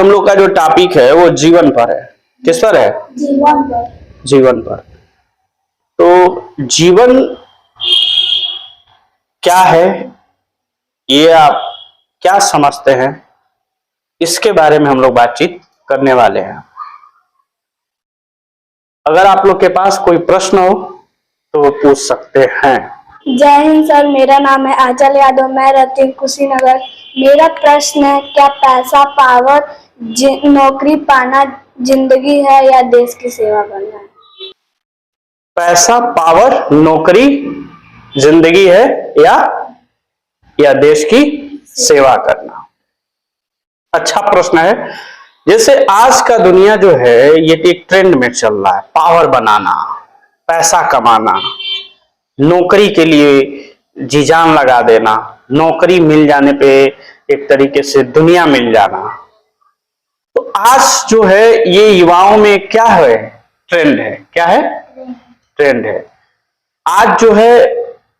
हम लोग का जो टॉपिक है वो जीवन पर है। किस पर है? जीवन पर। जीवन पर। तो जीवन क्या है, ये आप क्या समझते हैं, इसके बारे में हम लोग बातचीत करने वाले हैं। अगर आप लोग के पास कोई प्रश्न हो तो वो पूछ सकते हैं। जय हिंद सर, मेरा नाम है आंचल यादव, मैं रहती हूँ कुशीनगर। मेरा प्रश्न है, क्या पैसा, पावर, नौकरी पाना जिंदगी है या देश की सेवा करना है? पैसा, पावर, नौकरी जिंदगी है या देश की सेवा करना? अच्छा प्रश्न है। जैसे आज का दुनिया जो है ये एक ट्रेंड में चल रहा है, पावर बनाना, पैसा कमाना, नौकरी के लिए जी जान लगा देना, नौकरी मिल जाने पे एक तरीके से दुनिया मिल जाना। तो आज जो है ये युवाओं में क्या है, ट्रेंड है। क्या है? ट्रेंड है। आज जो है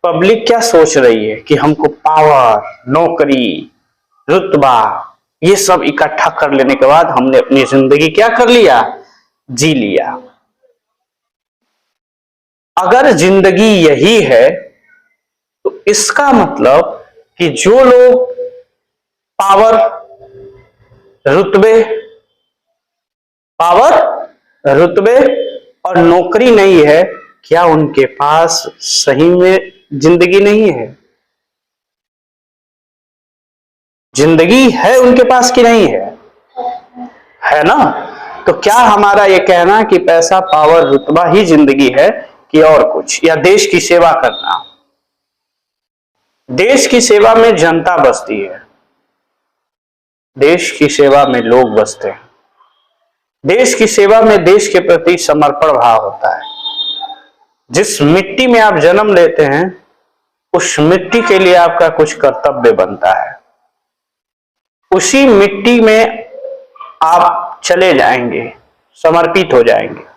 पब्लिक क्या सोच रही है कि हमको पावर, नौकरी, रुतबा ये सब इकट्ठा कर लेने के बाद हमने अपनी जिंदगी क्या कर लिया, जी लिया। अगर जिंदगी यही है तो इसका मतलब कि जो लोग पावर, रुतबे, और नौकरी नहीं है, क्या उनके पास सही में जिंदगी नहीं है? जिंदगी है उनके पास कि नहीं है? है ना? तो क्या हमारा ये कहना कि पैसा, पावर, रुतबा ही जिंदगी है कि और कुछ, या देश की सेवा करना? देश की सेवा में जनता बसती है, देश की सेवा में लोग बसते हैं, देश की सेवा में देश के प्रति समर्पण भाव होता है। जिस मिट्टी में आप जन्म लेते हैं उस मिट्टी के लिए आपका कुछ कर्तव्य बनता है। उसी मिट्टी में आप चले जाएंगे, समर्पित हो जाएंगे।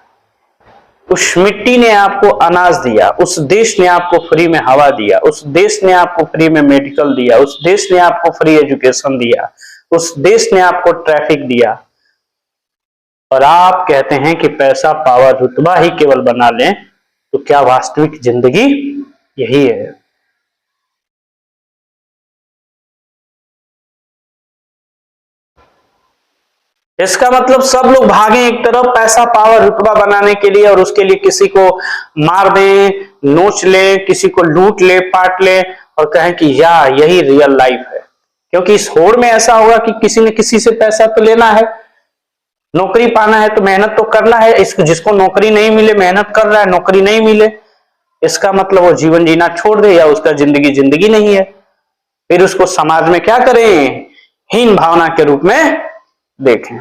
उस मिट्टी ने आपको अनाज दिया, उस देश ने आपको फ्री में हवा दिया, उस देश ने आपको फ्री में मेडिकल दिया, उस देश ने आपको फ्री एजुकेशन दिया, उस देश ने आपको ट्रैफिक दिया, और आप कहते हैं कि पैसा, पावर, रुतबा ही केवल बना लें। तो क्या वास्तविक जिंदगी यही है? इसका मतलब सब लोग भागें एक तरफ पैसा, पावर, रुतबा बनाने के लिए, और उसके लिए किसी को मार दें, नोच लें, किसी को लूट ले, पाट ले, और कहें कि यही रियल लाइफ है। क्योंकि इस होड़ में ऐसा होगा कि किसी न किसी से पैसा तो लेना है, नौकरी पाना है तो मेहनत तो करना है। इसको, जिसको नौकरी नहीं मिले, मेहनत कर रहा है, नौकरी नहीं मिले, इसका मतलब वो जीवन जीना छोड़ दे या उसका जिंदगी नहीं है। फिर उसको समाज में क्या करें, हीन भावना के रूप में देखें।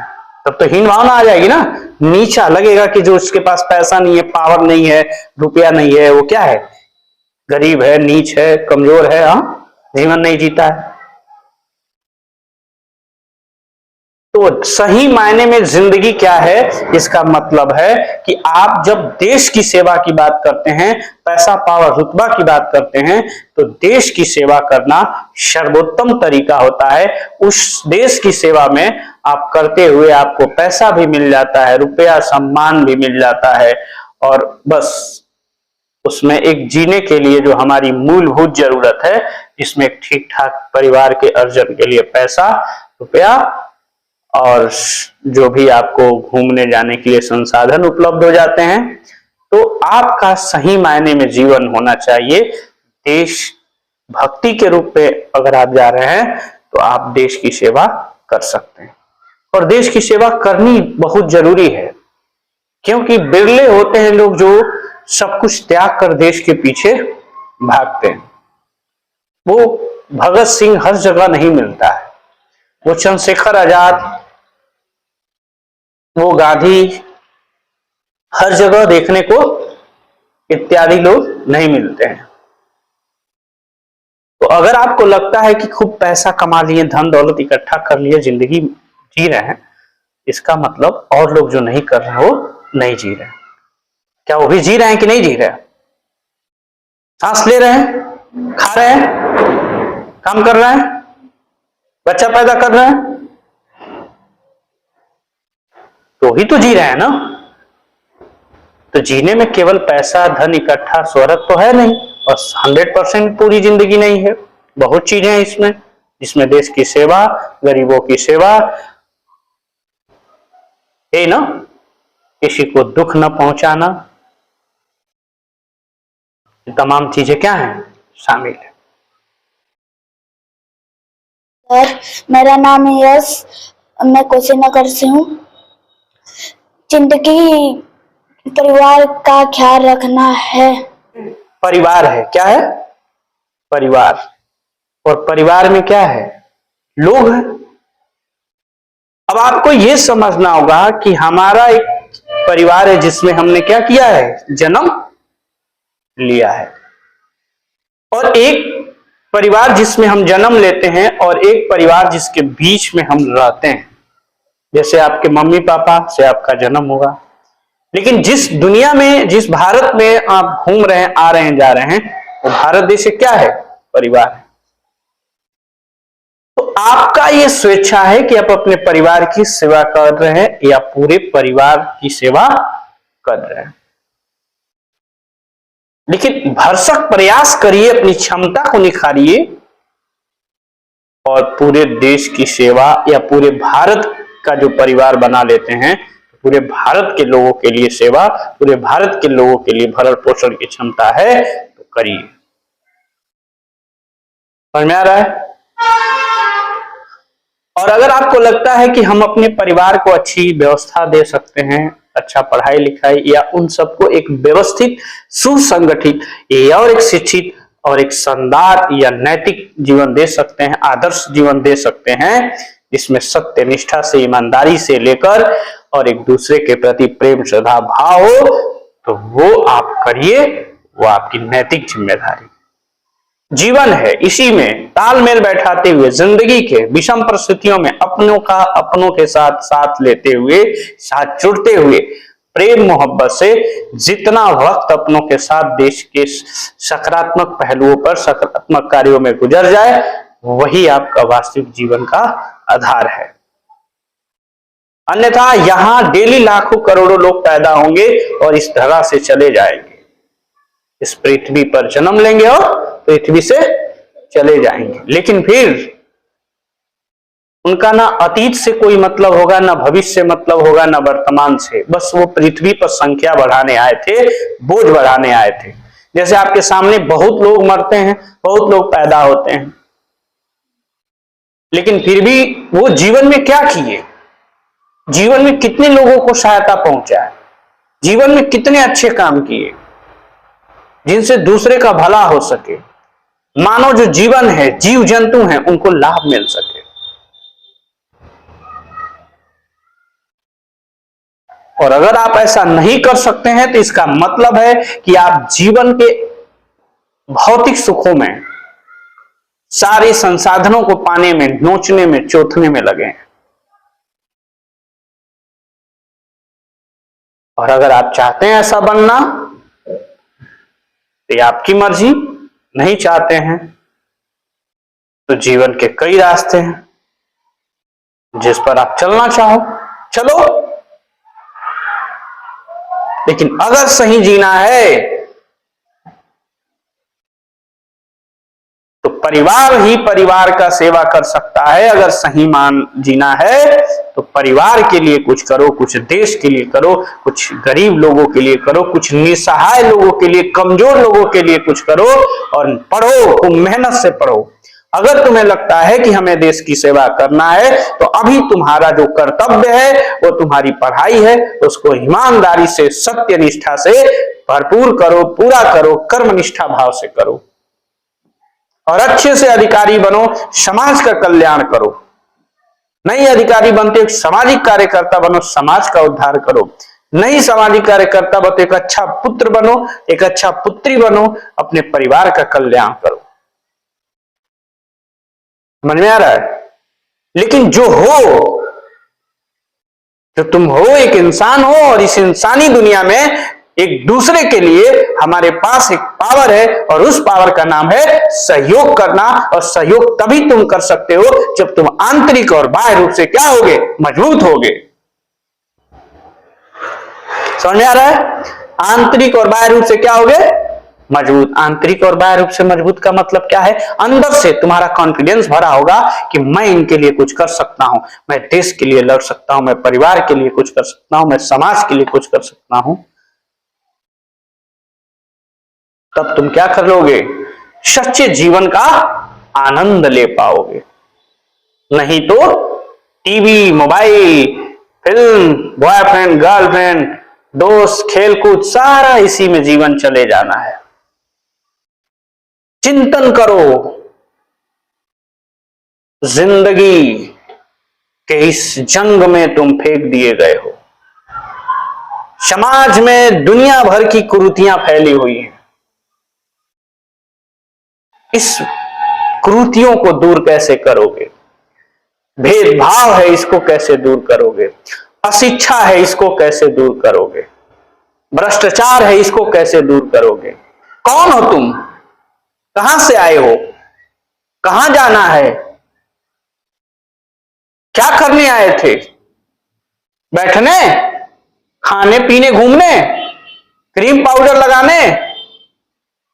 तब तो हीन भावना आ जाएगी ना, नीचा लगेगा कि जो उसके पास पैसा नहीं है, पावर नहीं है, रुपया नहीं है, वो क्या है, गरीब है, नीच है, कमजोर है, जीवन नहीं जीता है। तो सही मायने में जिंदगी क्या है, इसका मतलब है कि आप जब देश की सेवा की बात करते हैं, पैसा, पावर, रुतबा की बात करते हैं, तो देश की सेवा करना सर्वोत्तम तरीका होता है। उस देश की सेवा में आप करते हुए आपको पैसा भी मिल जाता है, रुपया, सम्मान भी मिल जाता है, और बस उसमें एक जीने के लिए जो हमारी मूलभूत जरूरत है, जिसमें ठीक ठाक परिवार के अर्जन के लिए पैसा, रुपया और जो भी आपको घूमने जाने के लिए संसाधन उपलब्ध हो जाते हैं, तो आपका सही मायने में जीवन होना चाहिए। देश भक्ति के रूप में अगर आप जा रहे हैं तो आप देश की सेवा कर सकते हैं, और देश की सेवा करनी बहुत जरूरी है। क्योंकि बिरले होते हैं लोग जो सब कुछ त्याग कर देश के पीछे भागते हैं। वो भगत सिंह हर जगह नहीं मिलता है, वो चंद्रशेखर आजाद, वो गांधी हर जगह देखने को इत्यादि लोग नहीं मिलते हैं। तो अगर आपको लगता है कि खूब पैसा कमा लिए, धन दौलत इकट्ठा कर लिए, जिंदगी जी रहे हैं, इसका मतलब और लोग जो नहीं कर रहे वो नहीं जी रहे। क्या वो भी जी रहे हैं कि नहीं जी रहे? सांस ले रहे हैं, खा रहे हैं, काम कर रहे हैं, बच्चा पैदा कर रहे हैं, वो ही तो जी रहे हैं ना। तो जीने में केवल पैसा, धन, इकट्ठा, शोहरत तो है नहीं, और 100% पूरी जिंदगी नहीं है। बहुत चीजें हैं इसमें, जिसमें देश की सेवा, गरीबों की सेवा है ना, किसी को दुख न पहुंचाना, ये तमाम चीजें क्या हैं, शामिल है। सर, मेरा नाम है यश, मैं कुशीनगर से हूँ। जिंदगी परिवार का ख्याल रखना है। परिवार है, क्या है, परिवार। और परिवार में क्या है, लोग हैं। अब आपको यह समझना होगा कि हमारा एक परिवार है जिसमें हमने क्या किया है, जन्म लिया है, और एक परिवार जिसमें हम जन्म लेते हैं, और एक परिवार जिसके बीच में हम रहते हैं। जैसे आपके मम्मी पापा से आपका जन्म होगा, लेकिन जिस दुनिया में, जिस भारत में आप घूम रहे हैं, आ रहे हैं, जा रहे हैं, वो भारत देश क्या है, परिवार है। तो आपका ये स्वेच्छा है कि आप अपने परिवार की सेवा कर रहे हैं या पूरे परिवार की सेवा कर रहे हैं। लेकिन भरसक प्रयास करिए, अपनी क्षमता को निखारिए, और पूरे देश की सेवा या पूरे भारत का जो परिवार बना लेते हैं, पूरे भारत के लोगों के लिए सेवा, पूरे भारत के लोगों के लिए भरण पोषण की क्षमता है तो करिए। समझ में आ रहा है। और अगर आपको लगता है कि हम अपने परिवार को अच्छी व्यवस्था दे सकते हैं, अच्छा पढ़ाई लिखाई, या उन सबको एक व्यवस्थित, सुसंगठित और एक शिक्षित और एक शानदार या नैतिक जीवन दे सकते हैं, आदर्श जीवन दे सकते हैं, जिसमें सत्य निष्ठा से, ईमानदारी से लेकर और एक दूसरे के प्रति प्रेम श्रद्धा भाव हो, तो वो आप करिए। वो आपकी नैतिक जिम्मेदारी जीवन है। इसी में तालमेल बैठाते हुए, जिंदगी के विषम परिस्थितियों में अपनों के साथ साथ लेते हुए, साथ जुड़ते हुए, प्रेम मोहब्बत से जितना वक्त अपनों के साथ देश के सकारात्मक पहलुओं पर, सकारात्मक कार्यों में गुजर जाए, वही आपका वास्तविक जीवन का आधार है। अन्यथा यहां डेली लाखों करोड़ों लोग पैदा होंगे और इस धरा से चले जाएंगे, इस पृथ्वी पर जन्म लेंगे और पृथ्वी से चले जाएंगे। लेकिन फिर उनका ना अतीत से कोई मतलब होगा, ना भविष्य से मतलब होगा, ना वर्तमान से। बस वो पृथ्वी पर संख्या बढ़ाने आए थे, बोझ बढ़ाने आए थे। जैसे आपके सामने बहुत लोग मरते हैं, बहुत लोग पैदा होते हैं, लेकिन फिर भी वो जीवन में क्या किए, जीवन में कितने लोगों को सहायता पहुंचाए, जीवन में कितने अच्छे काम किए जिनसे दूसरे का भला हो सके, मानव जो जीवन है, जीव जंतु हैं, उनको लाभ मिल सके। और अगर आप ऐसा नहीं कर सकते हैं तो इसका मतलब है कि आप जीवन के भौतिक सुखों में, सारे संसाधनों को पाने में, नोचने में, चोथने में लगे हैं। और अगर आप चाहते हैं ऐसा बनना तो ये आपकी मर्जी, नहीं चाहते हैं तो जीवन के कई रास्ते हैं जिस पर आप चलना चाहो चलो। लेकिन अगर सही जीना है तो परिवार ही परिवार का सेवा कर सकता है। अगर सही मान जीना है तो परिवार के लिए कुछ करो, कुछ देश के लिए करो, कुछ गरीब लोगों के लिए करो, कुछ निसहाय लोगों के लिए, कमजोर लोगों के लिए कुछ करो, और पढ़ो, तुम मेहनत से पढ़ो। अगर तुम्हें लगता है कि हमें देश की सेवा करना है तो अभी तुम्हारा जो कर्तव्य है वो तुम्हारी पढ़ाई है, उसको ईमानदारी से, सत्य निष्ठा से भरपूर करो, पूरा करो, कर्मनिष्ठा भाव से करो, और अच्छे से अधिकारी बनो, समाज का कल्याण करो। नहीं अधिकारी बनते एक सामाजिक कार्यकर्ता बनो, समाज का उद्धार करो। नहीं सामाजिक कार्यकर्ता बनो एक अच्छा पुत्र बनो, एक अच्छा पुत्री बनो, अपने परिवार का कल्याण करो। समझ में आ रहा है। लेकिन जो तुम हो, एक इंसान हो, और इस इंसानी दुनिया में एक दूसरे के लिए हमारे पास एक पावर है, और उस पावर का नाम है सहयोग करना। और सहयोग तभी तुम कर सकते हो जब तुम आंतरिक और बाह्य रूप से क्या होगे, मजबूत होगे। समझ में आ रहा है? आंतरिक और बाह्य रूप से क्या हो गए? मजबूत। आंतरिक और बाह्य रूप से मजबूत का मतलब क्या है? अंदर से तुम्हारा कॉन्फिडेंस भरा होगा कि मैं इनके लिए कुछ कर सकता हूं, मैं देश के लिए लड़ सकता हूं, मैं परिवार के लिए कुछ कर सकता हूं, मैं समाज के लिए कुछ कर सकता हूं। तब तुम क्या कर लोगे? सच्चे जीवन का आनंद ले पाओगे। नहीं तो TV, mobile, film, boyfriend, girlfriend, दोस्त, खेलकूद, सारा इसी में जीवन चले जाना है। चिंतन करो, जिंदगी के इस जंग में तुम फेंक दिए गए हो। समाज में दुनिया भर की कुरीतियां फैली हुई हैं। इस कुरीतियों को दूर कैसे करोगे? भेदभाव है, इसको कैसे दूर करोगे? अशिक्षा है, इसको कैसे दूर करोगे? भ्रष्टाचार है, इसको कैसे दूर करोगे? कौन हो तुम? कहां से आए हो? कहां जाना है? क्या करने आए थे? बैठने, खाने पीने, घूमने, क्रीम पाउडर लगाने?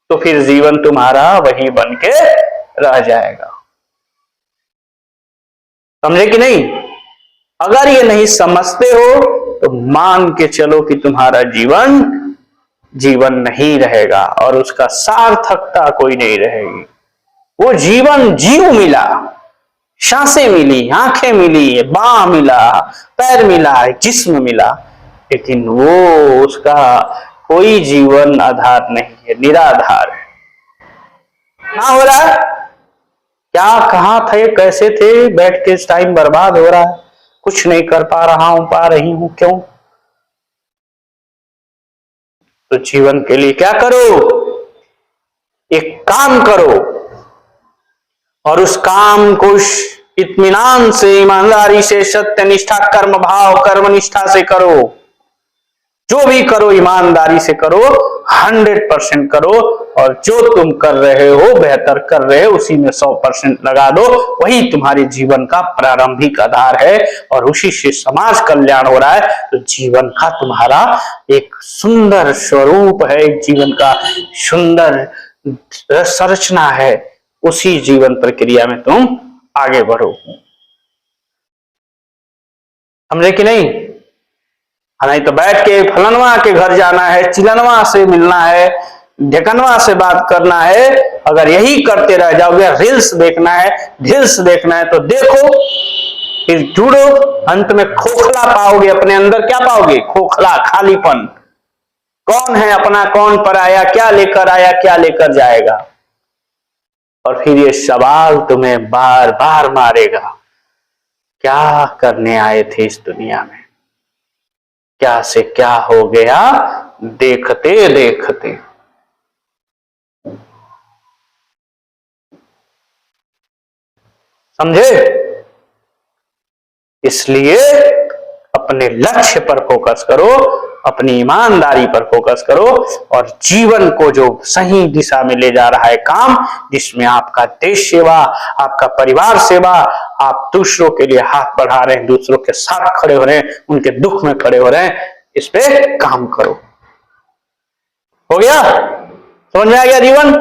तो फिर जीवन तुम्हारा वही बन के रह जाएगा। समझे कि नहीं? अगर ये नहीं समझते हो तो मान के चलो कि तुम्हारा जीवन जीवन नहीं रहेगा और उसका सार्थकता कोई नहीं रहेगी। वो जीवन जीव मिला, सांसें मिली, आंखें मिली, बाह मिला, पैर मिला, जिस्म मिला, लेकिन वो उसका कोई जीवन आधार नहीं है, निराधार है। क्या हो रहा है? क्या, कहां थे, कैसे थे? बैठ के टाइम बर्बाद हो रहा है, कुछ नहीं कर पा रहा हूं, पा रही हूं, क्यों? तो जीवन के लिए क्या करो? एक काम करो और उस काम को इत्मीनान से, ईमानदारी से, सत्य निष्ठा, कर्म भाव, कर्म निष्ठा से करो। जो भी करो ईमानदारी से करो, 100% करो, और जो तुम कर रहे हो, बेहतर कर रहे हो, उसी में 100% लगा दो। वही तुम्हारे जीवन का प्रारंभिक आधार है और उसी से समाज कल्याण हो रहा है। तो जीवन का तुम्हारा एक सुंदर स्वरूप है, एक जीवन का सुंदर संरचना है। उसी जीवन प्रक्रिया में तुम आगे बढ़ो। समझे कि नहीं? नहीं तो बैठ के फलनवा के घर जाना है, चिलनवा से मिलना है, ढेकनवा से बात करना है, अगर यही करते रह जाओगे, रील्स देखना है, ढील्स देखना है, तो देखो, फिर जुड़ो, अंत में खोखला पाओगे। अपने अंदर क्या पाओगे? खोखला, खालीपन। कौन है अपना, कौन पराया, क्या लेकर आया, क्या लेकर जाएगा? और फिर ये सवाल तुम्हें बार बार मारेगा, क्या करने आए थे इस दुनिया में? क्या से क्या हो गया देखते देखते? समझे? इसलिए अपने लक्ष्य पर फोकस करो, अपनी ईमानदारी पर फोकस करो, और जीवन को जो सही दिशा में ले जा रहा है काम, जिसमें आपका देश सेवा, आपका परिवार सेवा, आप दूसरों के लिए हाथ बढ़ा रहे हैं, दूसरों के साथ खड़े हो रहे हैं, उनके दुख में खड़े हो रहे हैं, इस पे काम करो। हो गया? समझ में आ गया? जीवन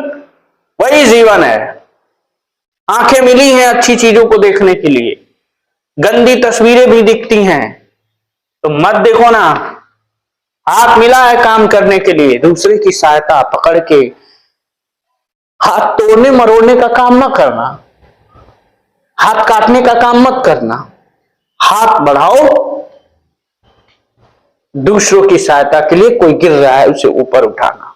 वही जीवन है। आंखें मिली हैं अच्छी चीजों को देखने के लिए, गंदी तस्वीरें भी दिखती हैं तो मत देखो ना। हाथ मिला है काम करने के लिए, दूसरे की सहायता पकड़ के, हाथ तोड़ने मरोड़ने का काम मत करना, हाथ काटने का काम मत करना। हाथ बढ़ाओ, दूसरों की सहायता के लिए, कोई गिर रहा है उसे ऊपर उठाना।